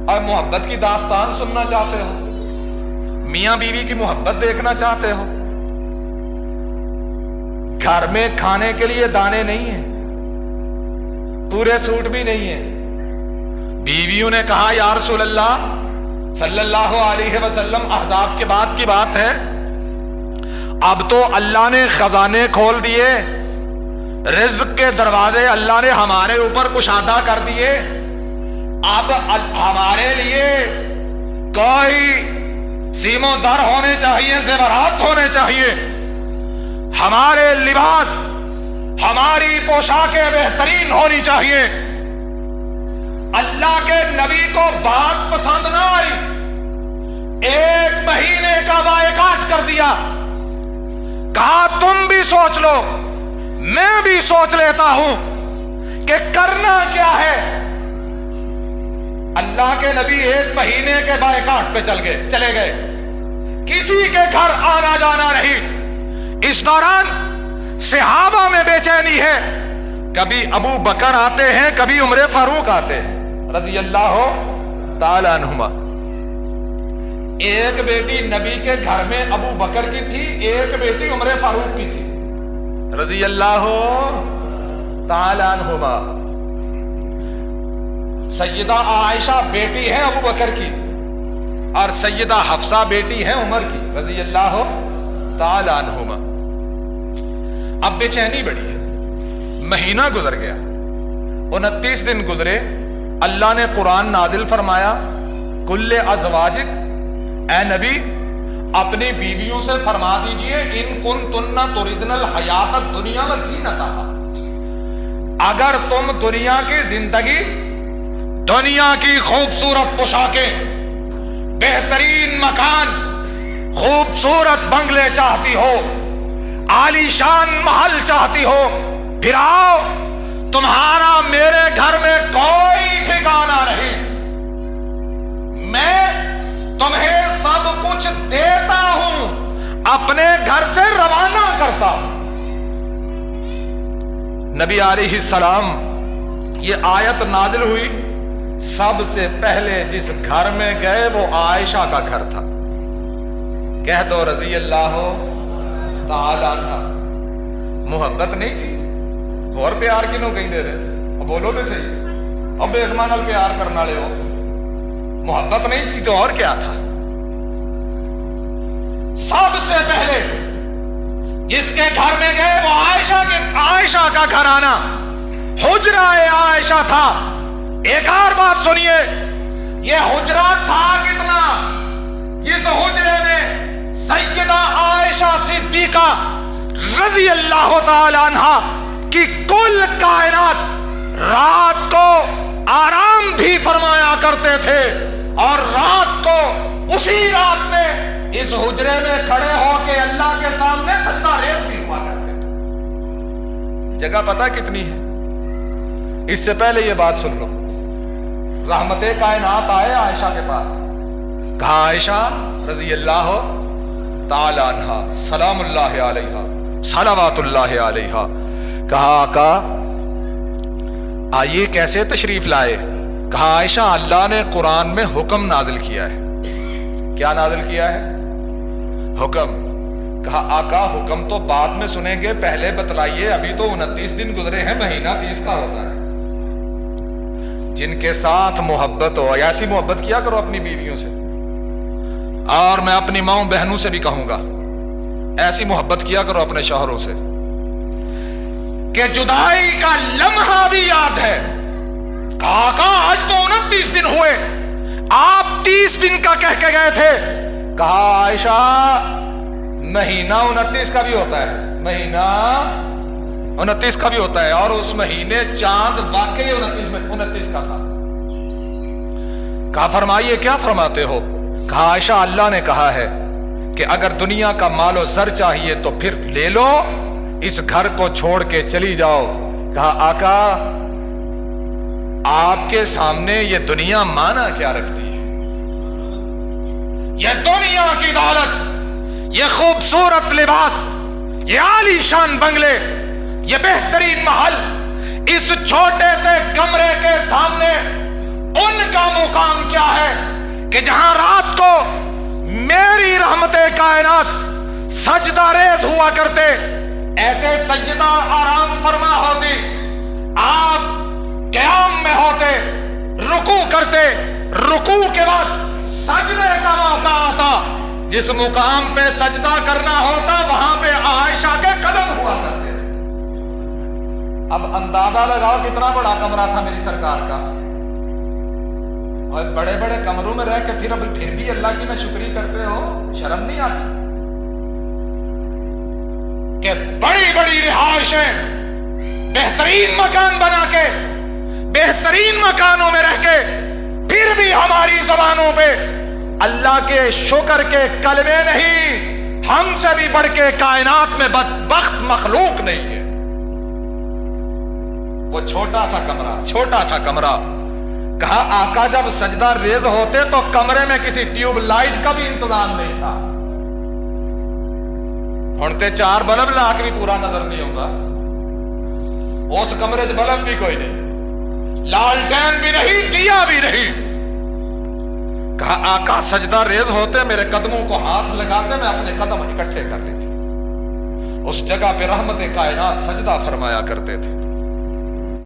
اور محبت کی داستان سننا چاہتے ہو، میاں بیوی کی محبت دیکھنا چاہتے ہو؟ گھر میں کھانے کے لیے دانے نہیں ہیں، پورے سوٹ بھی نہیں ہیں۔ بیویوں نے کہا یا رسول اللہ صلی اللہ علیہ وسلم، احزاب کے بعد کی بات ہے، اب تو اللہ نے خزانے کھول دیے، رزق کے دروازے اللہ نے ہمارے اوپر کشادہ کر دیے، اب ہمارے لیے کوئی سیم و زر ہونے چاہیے، زیورات ہونے چاہیے، ہمارے لباس، ہماری پوشاکیں بہترین ہونی چاہیے۔ اللہ کے نبی کو بات پسند نہ آئی، 1 مہینے کا بائیکاٹ کر دیا، کہا تم بھی سوچ لو، میں بھی سوچ لیتا ہوں کہ کرنا کیا ہے۔ اللہ کے نبی 1 مہینے کے بائیکاٹ پہ چلے گئے، کسی کے گھر آنا جانا نہیں۔ اس دوران صحابہ میں بے چینی ہے، کبھی ابو بکر آتے ہیں، کبھی عمر فاروق آتے ہیں رضی اللہ تعالی عنہما۔ ایک بیٹی نبی کے گھر میں ابو بکر کی تھی، ایک بیٹی عمر فاروق کی تھی رضی اللہ تعالی عنہما۔ سیدہ عائشہ بیٹی ہے ابو بکر کی، اور سیدہ حفصہ بیٹی ہے عمر کی رضی اللہ تعالی عنہما۔ اب بے چینی بڑھی ہے، مہینہ گزر گیا، 29 دن گزرے، اللہ نے قرآن نازل فرمایا، کل ازواجک، اے نبی اپنی بیویوں سے فرما دیجئے، ان کنتن تردن الحیات الدنیا وزینتہا، اگر تم دنیا کی زندگی، دنیا کی خوبصورت پوشاکیں، بہترین مکان، خوبصورت بنگلے چاہتی ہو، عالی شان محل چاہتی ہو، پھر آؤ، تمہارا میرے گھر میں کوئی ٹھکانہ نہیں، میں تمہیں سب کچھ دیتا ہوں، اپنے گھر سے روانہ کرتا ہوں۔ نبی علیہ السلام یہ آیت نازل ہوئی، سب سے پہلے جس گھر میں گئے وہ عائشہ کا گھر تھا، کہہ دو رضی اللہ تعالی عنہ۔ محبت نہیں تھی، اور پیار کنوں کہیں دے رہے، بولو تو صحیح، اب ایک مانل پیار کرنا لے ہو، محبت نہیں تھی تو اور کیا تھا؟ سب سے پہلے جس کے گھر میں گئے وہ عائشہ کا گھر آنا، حجرہ عائشہ تھا۔ ایک اور بات سنیے، یہ حجرہ تھا کتنا؟ جس حجرے میں سیدہ عائشہ صدیقہ رضی اللہ تعالی عنہا کی کل کائنات رات کو آرام بھی فرمایا کرتے تھے، اور رات کو اسی رات میں اس حجرے میں کھڑے ہو کے اللہ کے سامنے سجدہ ریز بھی ہوا کرتے تھے۔ جگہ پتہ کتنی ہے؟ اس سے پہلے یہ بات سن لو، رحمت کائنات آئے عائشہ کے پاس، کہا عائشہ رضی اللہ تعالی عنہا سلام اللہ علیہا صلوات اللہ علیہا، کہا آقا آئیے کیسے تشریف لائے؟ کہا عائشہ اللہ نے قرآن میں حکم نازل کیا ہے۔ کیا نازل کیا ہے؟ حکم۔ کہا آقا حکم تو بعد میں سنیں گے، پہلے بتلائیے، ابھی تو 29 دن گزرے ہیں، مہینہ 30 کا ہوتا ہے۔ جن کے ساتھ محبت ہو ایسی محبت کیا کرو اپنی بیویوں سے، اور میں اپنی ماں بہنوں سے بھی کہوں گا ایسی محبت کیا کرو اپنے شوہروں سے کہ جدائی کا لمحہ بھی یاد ہے۔ آقا آج تو 29 دن ہوئے، آپ 30 دن کا کہہ کے گئے تھے۔ کہا عائشہ مہینہ 29 کا بھی ہوتا ہے، مہینہ 29 کا بھی ہوتا ہے، اور اس مہینے چاند واقعی 29 کا تھا۔ کہا فرمائیے کیا فرماتے ہو؟ کہا عائشہ اللہ نے کہا ہے کہ اگر دنیا کا مال و زر چاہیے تو پھر لے لو، اس گھر کو چھوڑ کے چلی جاؤ۔ کہا آقا آپ کے سامنے یہ دنیا مانا کیا رکھتی ہے؟ یہ دنیا کی دولت، یہ خوبصورت لباس، یہ عالی شان بنگلے، یہ بہترین محل، اس چھوٹے سے کمرے کے سامنے ان کا مقام کیا ہے کہ جہاں رات کو میری رحمت کائنات سجدہ ریز ہوا کرتے، ایسے سجدہ آرام فرما ہوتی، آپ قیام میں ہوتے، رکوع کرتے، رکوع کے بعد سجدے کا موقع آتا، جس مقام پہ سجدہ کرنا ہوتا وہاں پہ عائشہ کے قدم ہوا کرتے تھے۔ اب اندازہ لگاؤ کتنا بڑا کمرہ تھا میری سرکار کا، اور بڑے بڑے کمروں میں رہ کے پھر بھی اللہ کی میں شکری کرتے ہو، شرم نہیں آتی کہ بڑی بڑی رہائشیں بہترین مکان بنا کے بہترین مکانوں میں رہ کے پھر بھی ہماری زبانوں پہ اللہ کے شکر کے کلمے نہیں، ہم سے بھی بڑھ کے کائنات میں بدبخت مخلوق نہیں ہے۔ وہ چھوٹا سا کمرہ کہا آقا جب سجدہ ریز ہوتے تو کمرے میں کسی ٹیوب لائٹ کا بھی انتظام نہیں تھا، ہنتے 4 بلب لا کے بھی پورا نظر نہیں ہوگا، اس کمرے سے بلب بھی کوئی نہیں، لالٹین بھی نہیں، دیا بھی نہیں۔ کہا آقا سجدہ ریز ہوتے میرے قدموں کو ہاتھ لگاتے، میں اپنے قدم اکٹھے کر لیتی، اس جگہ پہ رحمت کائنات سجدہ فرمایا کرتے تھے۔